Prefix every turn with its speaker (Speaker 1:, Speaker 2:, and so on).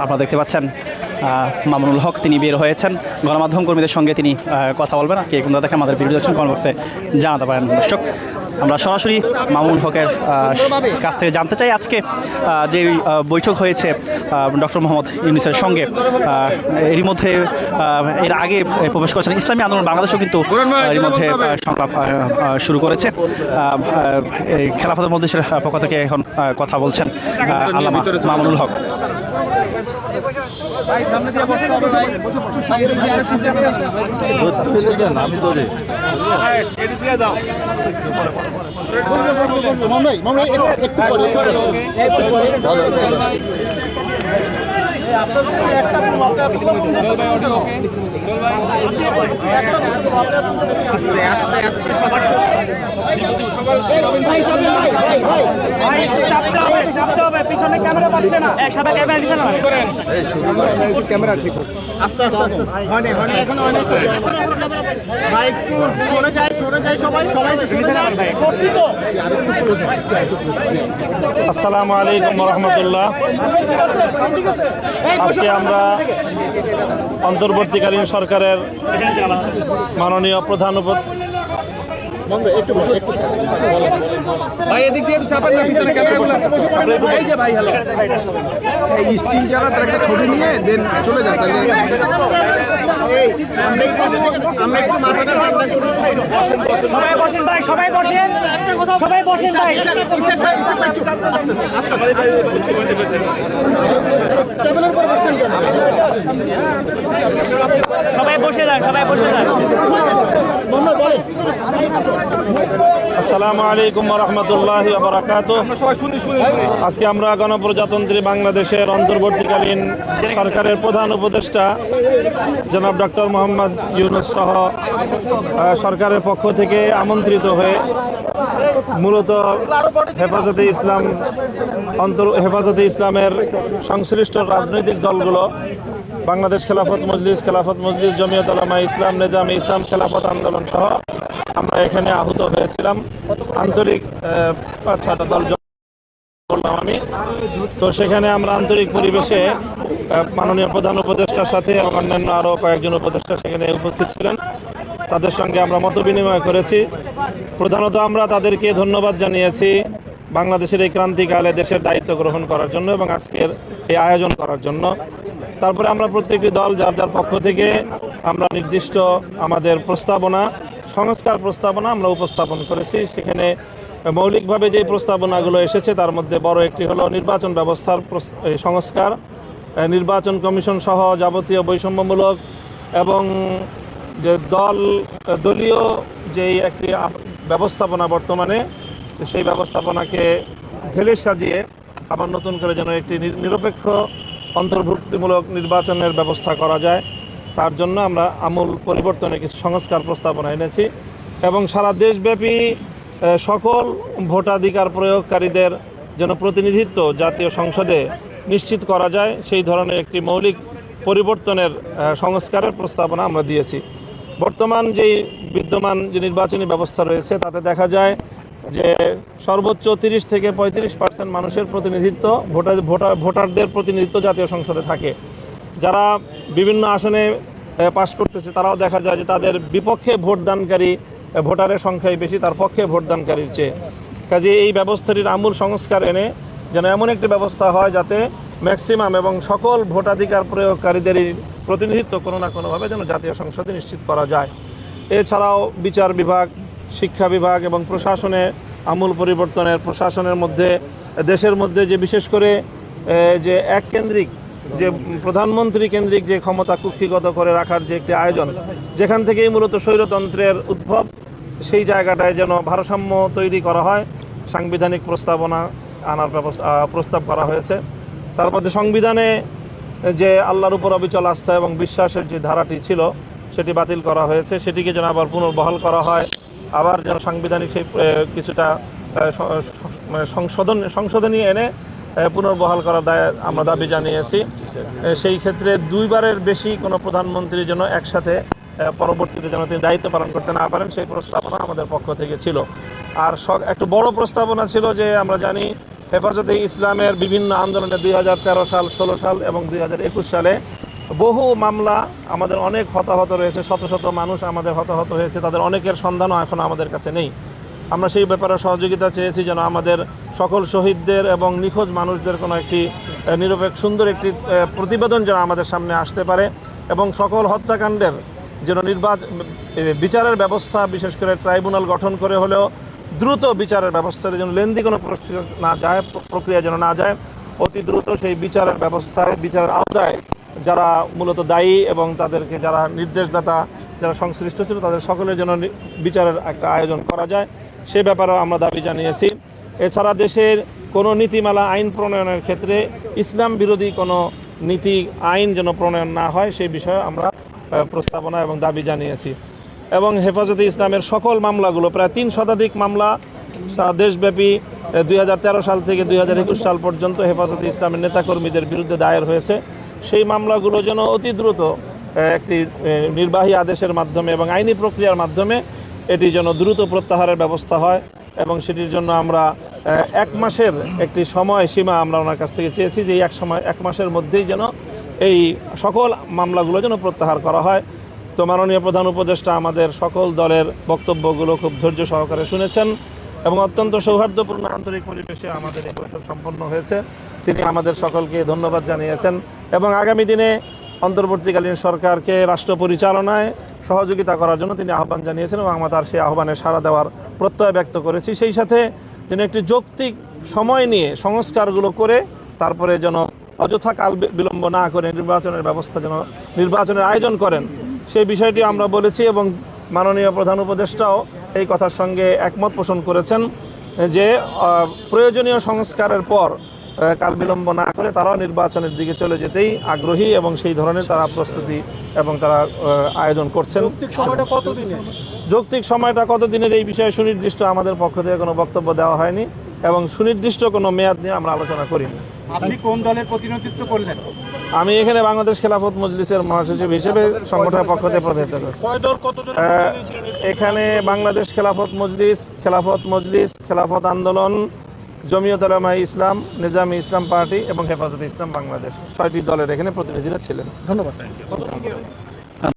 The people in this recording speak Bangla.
Speaker 1: আপনারা দেখতে পাচ্ছেন মামুনুল হক তিনি বের হয়েছেন। গণমাধ্যম কর্মীদের সঙ্গে তিনি কথা বলবেন। কে কোনটা দেখে আমাদের ভিডিও দেখছেন কমেন্ট বক্সে জানাতে পারেন। দর্শক, আমরা সরাসরি মামুনুল হকের কাছ থেকে জানতে চাই আজকে যে বৈঠক হয়েছে ডক্টর মোহাম্মদ ইউনূসের সঙ্গে, এরই মধ্যে এর আগে প্রবেশ করেছেন ইসলামী আন্দোলন বাংলাদেশও কিন্তু এর মধ্যে সংলাপ শুরু করেছে। খেলাফত মজলিসের পক্ষ থেকে এখন কথা বলছেন আল্লামা মামুনুল হক।
Speaker 2: পিছনে ক্যামেরা পাচ্ছে না, একসাথে ক্যামেরা দিচ্ছে না,
Speaker 3: ক্যামেরা ঠিক আস্তে আস্তে হয় না এখন হয় না ভাই, একটু সরে যায় সবাই
Speaker 4: আসসালামু আলাইকুম রহমতুল্লাহ। আজকে আমরা অন্তর্বর্তীকালীন সরকারের মাননীয় প্রধান
Speaker 3: ভাই এদিক দিয়ে চাপান না, পিছনে ক্যামেরাগুলো আছে, এই যে ভাই হ্যালো এই স্টিল যারা তার একটা ছবি নিয়ে দেন চলে যায়। তাহলে
Speaker 2: সবাই বসেন ভাই, সবাই বসেন ভাই,
Speaker 3: টেবিলের উপর বসছেন কেন?
Speaker 2: সবাই বসে যান।
Speaker 4: আসসালামু আলাইকুম রহমতুল্লাহি ওয়া বারাকাতুহু। আজকে আমরা গণপ্রজাতন্ত্রী বাংলাদেশের অন্তর্বর্তীকালীন সরকারের প্রধান উপদেষ্টা জনাব ডক্টর মোহাম্মদ ইউনূস সহ সরকারের পক্ষ থেকে আমন্ত্রিত হয়ে মূলত হেফাজতে ইসলামের সংশ্লিষ্ট রাজনৈতিক দলগুলো বাংলাদেশ খেলাফত মজলিস, জমিয়ত উলামা ইসলাম, নেজামে ইসলাম, খেলাফত আন্দোলন সহ আমরা এখানে আহত হয়েছিলাম। আন্তরিক 5-6টা দল বললাম আমি, তো সেখানে আমরা আন্তরিক পরিবেশে মাননীয় প্রধান উপদেষ্টার সাথে অন্যান্য আরও কয়েকজন উপদেষ্টা সেখানে উপস্থিত ছিলেন। তাদের সঙ্গে আমরা মত বিনিময় করেছি। প্রধানত আমরা তাদেরকে ধন্যবাদ জানিয়েছি বাংলাদেশের এই ক্রান্তিকালে দেশের দায়িত্ব গ্রহণ করার জন্য এবং আজকের এই আয়োজন করার জন্য। তারপরে আমরা প্রত্যেকটি দল যার পক্ষ থেকে আমরা নির্দিষ্ট আমাদের সংস্কার প্রস্তাবনা আমরা উপস্থাপন করেছি। সেখানে মৌলিকভাবে যে প্রস্তাবনাগুলো এসেছে তার মধ্যে বড় একটি হলো নির্বাচন ব্যবস্থার সংস্কার, নির্বাচন কমিশন সহ যাবতীয় বৈষম্যমূলক এবং যে দলীয় যেই একটি ব্যবস্থাপনা বর্তমানে, সেই ব্যবস্থাপনাকে ঢেলে সাজিয়ে আবার নতুন করে যেন একটি নিরপেক্ষ অন্তর্ভুক্তিমূলক নির্বাচনের ব্যবস্থা করা যায়, তার জন্য আমরা আমূল পরিবর্তনে কিছু সংস্কার প্রস্তাবনা এনেছি এবং সারা দেশব্যাপী সকল ভোটাধিকার প্রয়োগকারীদের যেন প্রতিনিধিত্ব জাতীয় সংসদে নিশ্চিত করা যায়, সেই ধরনের একটি মৌলিক পরিবর্তনের সংস্কারের প্রস্তাবনা আমরা দিয়েছি। বর্তমান যেই বিদ্যমান যে নির্বাচনী ব্যবস্থা রয়েছে তাতে দেখা যায় যে সর্বোচ্চ 30 থেকে 35% মানুষের প্রতিনিধিত্ব, ভোটারদের প্রতিনিধিত্ব জাতীয় সংসদে থাকে। যারা বিভিন্ন আসনে পাশ করতেছে তারাও দেখা যায় যে তাদের বিপক্ষে ভোটদানকারী ভোটারের সংখ্যাই বেশি তার পক্ষে ভোটদানকারীর চেয়ে। কাজে এই ব্যবস্থাটির আমূল সংস্কার এনে যেন এমন একটি ব্যবস্থা হয় যাতে ম্যাক্সিমাম এবং সকল ভোটাধিকার প্রয়োগকারীদেরই প্রতিনিধিত্ব কোনো না কোনোভাবে যেন জাতীয় সংসদে নিশ্চিত করা যায়। এছাড়াও বিচার বিভাগ, শিক্ষা বিভাগ এবং প্রশাসনে আমূল পরিবর্তনের, প্রশাসনের মধ্যে দেশের মধ্যে যে বিশেষ করে যে এককেন্দ্রিক, যে প্রধানমন্ত্রী কেন্দ্রিক যে ক্ষমতা কুক্ষিগত করে রাখার যে একটি আয়োজন, যেখান থেকেই মূলত স্বৈরতন্ত্রের উদ্ভব, সেই জায়গাটায় যেন ভারসাম্য তৈরি করা হয়, সাংবিধানিক প্রস্তাবনা আনার প্রস্তাব করা হয়েছে। তার মধ্যে সংবিধানে যে আল্লাহর উপর অবিচল আস্থা এবং বিশ্বাসের যে ধারাটি ছিল সেটি বাতিল করা হয়েছে, সেটিকে যেন আবার পুনর্বহাল করা হয়, আবার যেন সাংবিধানিক সেই কিছুটা সংশোধনী এনে পুনর্বহাল করার আমরা দাবি জানিয়েছি। সেই ক্ষেত্রে 2বারের বেশি কোনো প্রধানমন্ত্রী যেন একসাথে পরবর্তীতে যেন তিনি দায়িত্ব পালন করতে না পারেন, সেই প্রস্তাবনা আমাদের পক্ষ থেকে ছিল। আর একটু বড় প্রস্তাবনা ছিল যে আমরা জানি হেফাজতে ইসলামের বিভিন্ন আন্দোলনে 2013 সাল, 16 সাল এবং 2021 সালে বহু মামলা, আমাদের অনেক হতাহত রয়েছে, শত শত মানুষ আমাদের হতাহত হয়েছে, তাদের অনেকের সন্ধানও এখন আমাদের কাছে নেই। আমরা সেই ব্যাপারে সহযোগিতা চেয়েছি যেন আমাদের সকল শহীদদের এবং নিখোঁজ মানুষদের কোনো একটি নিরপেক্ষ সুন্দর একটি প্রতিবেদন যেন আমাদের সামনে আসতে পারে এবং সকল হত্যাকাণ্ডের যেন বিচারের ব্যবস্থা, বিশেষ করে ট্রাইব্যুনাল গঠন করে হলেও দ্রুত বিচারের ব্যবস্থা যেন লেন্দি কোনো প্রক্রিয়া যেন না যায়, অতি দ্রুত সেই বিচারের ব্যবস্থায়, বিচারের আওতায় যারা মূলত দায়ী এবং তাদেরকে যারা নির্দেশদাতা, যারা সংশ্লিষ্ট ছিল, তাদের সকলের জন্য বিচারের একটা আয়োজন করা যায়, সে ব্যাপারেও আমরা দাবি জানিয়েছি। এছাড়া দেশের কোনো নীতিমালা, আইন প্রণয়নের ক্ষেত্রে ইসলাম বিরোধী কোনো নীতি, আইন যেন প্রণয়ন না হয়, সেই বিষয়ে আমরা প্রস্তাবনা এবং দাবি জানিয়েছি। এবং হেফাজতে ইসলামের সকল মামলাগুলো, প্রায় 3 শতাধিক মামলা দেশব্যাপী 2013 সাল থেকে 2021 সাল পর্যন্ত হেফাজতে ইসলামের নেতাকর্মীদের বিরুদ্ধে দায়ের হয়েছে, সেই মামলাগুলো যেন অতি দ্রুত একটি নির্বাহী আদেশের মাধ্যমে এবং আইনি প্রক্রিয়ার মাধ্যমে এটি যেন দ্রুত প্রত্যাহারের ব্যবস্থা হয় এবং সেটির জন্য আমরা 1 মাসের একটি সময়সীমা আমরা ওনার কাছ থেকে চেয়েছি যে 1 মাসের মধ্যেই যেন এই সকল মামলাগুলো যেন প্রত্যাহার করা হয়। তো মাননীয় প্রধান উপদেষ্টা আমাদের সকল দলের বক্তব্যগুলো খুব ধৈর্য সহকারে শুনেছেন এবং অত্যন্ত সৌহার্দ্যপূর্ণ আন্তরিক পরিবেশে আমাদের এই বৈঠক সম্পন্ন হয়েছে। তিনি আমাদের সকলকে ধন্যবাদ জানিয়েছেন এবং আগামী দিনে অন্তর্বর্তীকালীন সরকারকে রাষ্ট্র পরিচালনায় সহযোগিতা করার জন্য তিনি আহ্বান জানিয়েছেন এবং আমরা তার সেই আহ্বানে সাড়া দেওয়ার প্রত্যয় ব্যক্ত করেছি। সেই সাথে তিনি একটি যৌক্তিক সময় নিয়ে সংস্কারগুলো করে তারপরে যেন অযথা কাল বিলম্ব না করে নির্বাচনের ব্যবস্থা যেন নির্বাচনের আয়োজন করেন, সেই বিষয়টি আমরা বলেছি এবং মাননীয় প্রধান উপদেষ্টাও এই কথার সঙ্গে একমত পোষণ করেছেন যে প্রয়োজনীয় সংস্কারের পর কাল বিলম্ব না করে তারাও নির্বাচনের দিকে চলে যেতেই আগ্রহী এবং সেই ধরনের তারা প্রস্তুতি এবং তারা আয়োজন করছেন। যৌক্তিক সময়টা কতদিনের এই বিষয়ে সুনির্দিষ্ট আমাদের পক্ষ থেকে কোনো বক্তব্য দেওয়া হয়নি এবং সুনির্দিষ্ট কোনো মেয়াদ নিয়ে আমরা আলোচনা করিনি।
Speaker 3: আপনি কোন দলের প্রতিনিধিত্ব করলেন?
Speaker 4: আমি এখানে বাংলাদেশ খেলাফত মজলিসের মহাসচিব হিসেবে সংগঠনের পক্ষ থেকে প্রতিনিধিত্ব করছি। এখানে বাংলাদেশ খেলাফত মজলিস, খেলাফত আন্দোলন, জমিয়ত উলামা ইসলাম, নিজামী ইসলাম পার্টি এবং হেফাজতে ইসলাম বাংলাদেশ, 6টি দলের এখানে প্রতিনিধিরা ছিলেন।
Speaker 3: ধন্যবাদ।